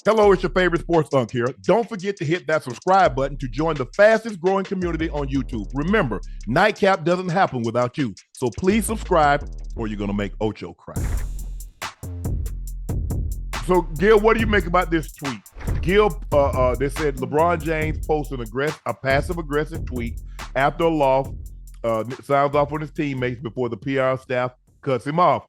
Hello, it's your favorite sports Unc here. Don't forget to hit that subscribe button to join the fastest growing community on YouTube. Remember, Nightcap doesn't happen without you. So please subscribe or you're going to make Ocho cry. So, Gil, what do you make about this tweet? Gil, they said LeBron James posted a passive-aggressive tweet after a loss, sounds off on his teammates before the PR staff cuts him off.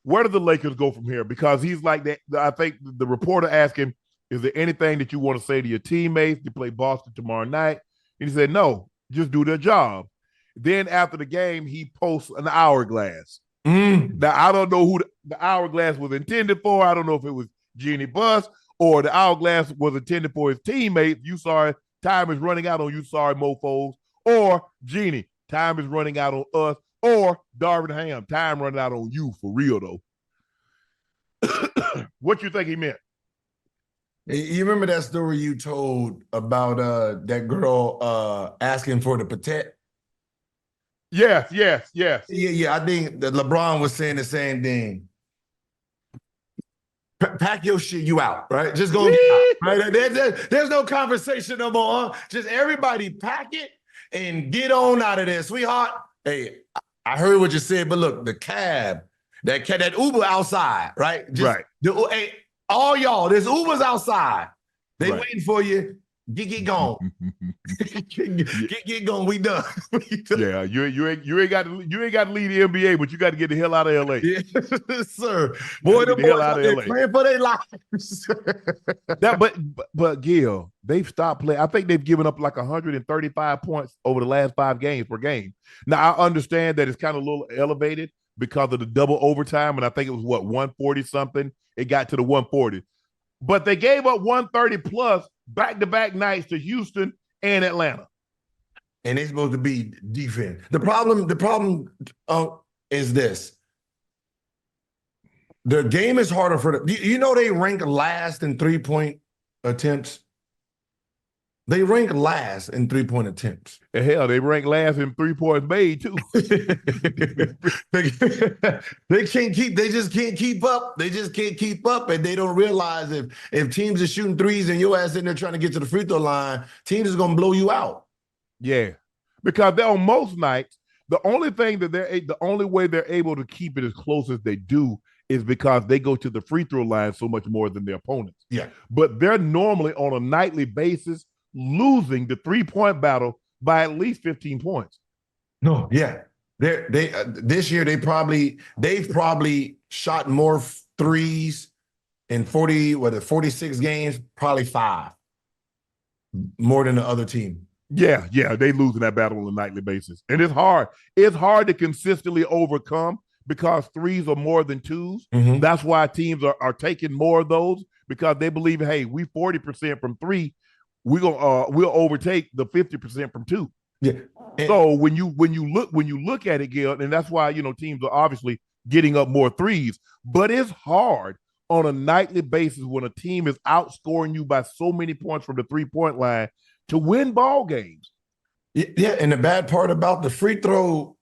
Where do the Lakers go from here? Because he's like that. I think the reporter asked him, is there anything that you want to say to your teammates? You play Boston tomorrow night. And he said, no, just do their job. Then after the game, he posts an hourglass. Now, I don't know who the hourglass was intended for. I don't know if it was Jeannie Buss or the hourglass was intended for his teammates. You sorry, time is running out on you sorry mofos. Or Jeannie, time is running out on us. Or Darvin Ham, time running out on you for real, though. What you think he meant? You remember that story you told about that girl asking for the patet? Yes. Yeah. I think that LeBron was saying the same thing. Pack your shit, you out, right? Just go, right? There's no conversation no more. Just everybody pack it and get on out of there, sweetheart. Hey, I heard what you said, but look, the cab, that Uber outside, right? Hey, all y'all, there's Ubers outside. They waiting for you. Get going. get going. We done. Yeah, you ain't got to leave the NBA, but you got to get the hell out of LA. Yes, sir. Boy, the boys out there playing for their lives. but Gil, they've stopped playing. I think they've given up like 135 points over the last 5 games per game. Now I understand that it's kind of a little elevated because of the double overtime, and I think it was 140 something. It got to the 140, but they gave up 130 plus back-to-back nights to Houston and Atlanta. And they're supposed to be defense. The problem is this. The game is harder for them. You know they rank last in three-point attempts? They rank last in three-point attempts. Hell, they rank last in 3 points made, too. They just can't keep up. They just can't keep up, and they don't realize if teams are shooting threes and your ass in there trying to get to the free throw line, teams is going to blow you out. Yeah, because they're on most nights, the only way they're able to keep it as close as they do is because they go to the free throw line so much more than their opponents. Yeah. But they're normally on a nightly basis losing the 3-point battle by at least 15 points. No, yeah. This year they've probably shot more threes in 46 games, probably 5 more than the other team. Yeah, they losing that battle on a nightly basis. And it's hard. It's hard to consistently overcome because threes are more than twos. Mm-hmm. That's why teams are taking more of those because they believe, hey, we 40% from 3. We'll overtake the 50% from 2. Yeah. So when you look at it, Gil, and that's why teams are obviously getting up more threes, but it's hard on a nightly basis when a team is outscoring you by so many points from the 3-point line to win ball games. Yeah, and the bad part about the free throw,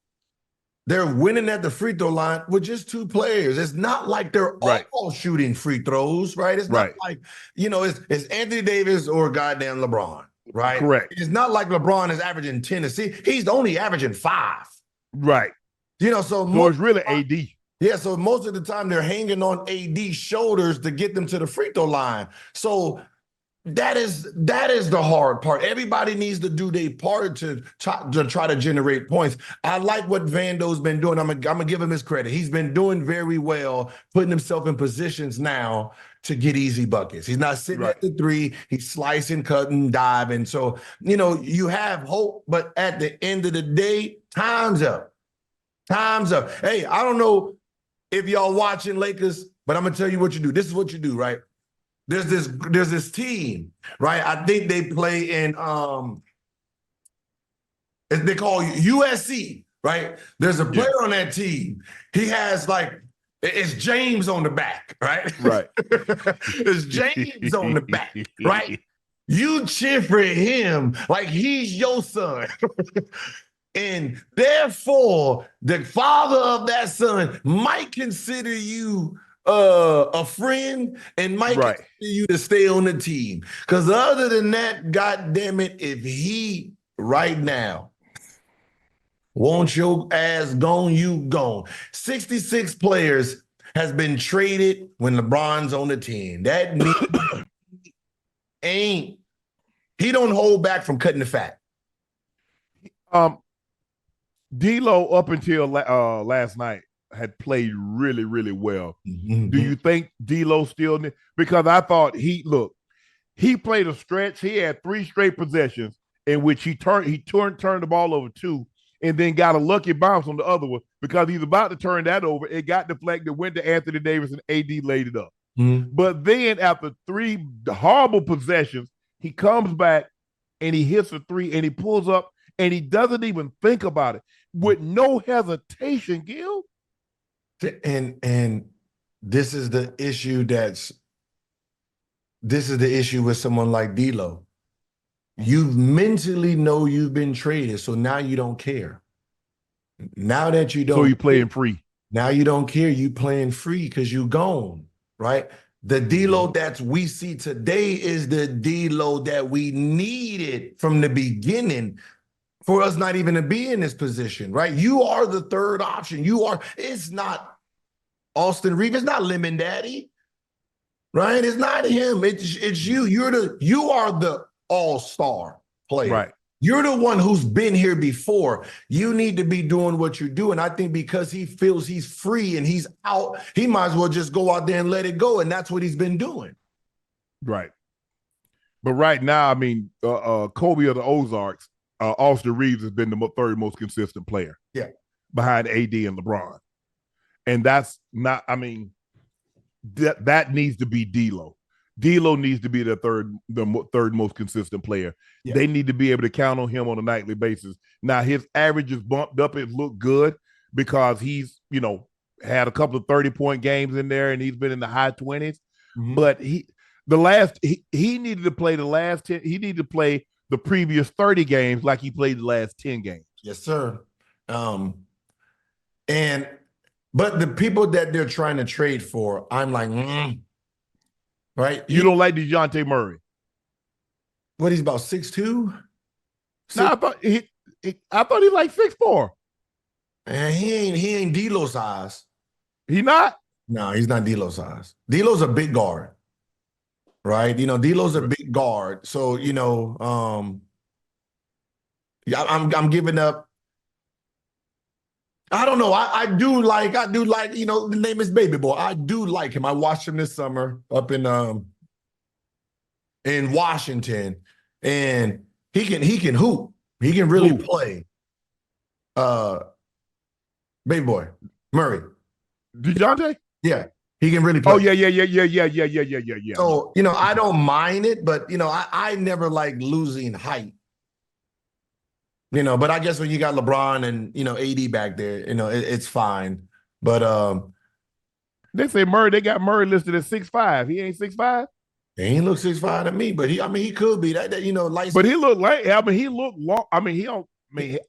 they're winning at the free throw line with just 2 players. It's not like they're all shooting free throws, right? It's not like, it's Anthony Davis or goddamn LeBron, right? Correct. It's not like LeBron is averaging 10 a season. He's only averaging 5. Right. So it's really AD. Yeah, so most of the time they're hanging on AD's shoulders to get them to the free throw line. So that is the hard part. Everybody needs to do their part to try to generate points. I like what Vando's been doing. I'm gonna give him his credit. He's been doing very well, putting himself in positions now to get easy buckets. He's not sitting at the 3. He's slicing, cutting, diving. So, you have hope, but at the end of the day, time's up. Time's up. Hey, I don't know if y'all watching Lakers, but I'm gonna tell you what you do. This is what you do, right? There's this team, right? I think they play in they call USC, right? There's a player on that team. He has it's James on the back, right? Right. It's James on the back, right? You cheer for him like he's your son. And therefore, the father of that son might consider you a friend and might Right. consider you to stay on the team. Because other than that, God damn it, if he right now wants your ass gone, you gone. 66 players has been traded when LeBron's on the team. That means he don't hold back from cutting the fat. D'Lo up until last night had played really, really well. Mm-hmm. Do you think D'Lo still? Because I thought he played a stretch. He had 3 straight possessions in which he turned the ball over 2, and then got a lucky bounce on the other one because he's about to turn that over. It got deflected, went to Anthony Davis, and AD laid it up. Mm-hmm. But then after 3 horrible possessions, he comes back and he hits a 3 and he pulls up and he doesn't even think about it with no hesitation, Gil. And this is the issue with someone like D'Lo. You mentally know you've been traded, so now you don't care. Now that you don't, so you playing free. Now you don't care. You playing free because you gone, right? The D'Lo that we see today is the D'Lo that we needed from the beginning for us not even to be in this position, right? You are the third option. It's not Austin Reeves, it's not Lemon Daddy, right? It's not him. It's you. You are the all-star player. Right. You're the one who's been here before. You need to be doing what you're doing. I think because he feels he's free and he's out, he might as well just go out there and let it go. And that's what he's been doing. Right. But right now, I mean, Kobe of the Ozarks, Austin Reeves has been the third most consistent player. Yeah. Behind AD and LeBron. And that's not, I mean, that needs to be D'Lo. D'Lo needs to be the third most consistent player. Yeah. They need to be able to count on him on a nightly basis. Now, his average is bumped up. It looked good because he's, had a couple of 30-point games in there and he's been in the high 20s. Mm-hmm. But he needed to play the last 10. He needed to play the previous 30 games like he played the last 10 games. Yes, sir. But the people that they're trying to trade for, I'm like, right? You don't like Dejounte Murray? What, he's about 6'2"? No, I thought he like 6'4". And he ain't D'Lo size. He not? No, he's not D'Lo size. D'Lo's a big guard, right? D'Lo's a big guard. So, I'm giving up. I don't know. I do like, the name is Baby Boy. I do like him. I watched him this summer up in Washington, and he can hoop. He can really play. Baby Boy, Murray. DeJounte? Yeah, he can really play. Oh, yeah. So, I don't mind it, but, I never like losing height. But I guess when you got LeBron and, AD back there, it's fine. But they say they got Murray listed at 6'5". He ain't 6'5"? He ain't look 6'5" to me, but he could be that light. But he looked like, he looked long. He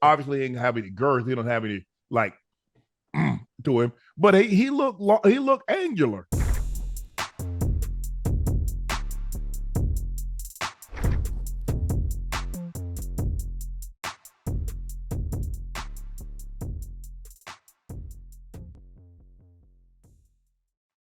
obviously ain't have any girth. He don't have any to him. But he looked long, he looked angular.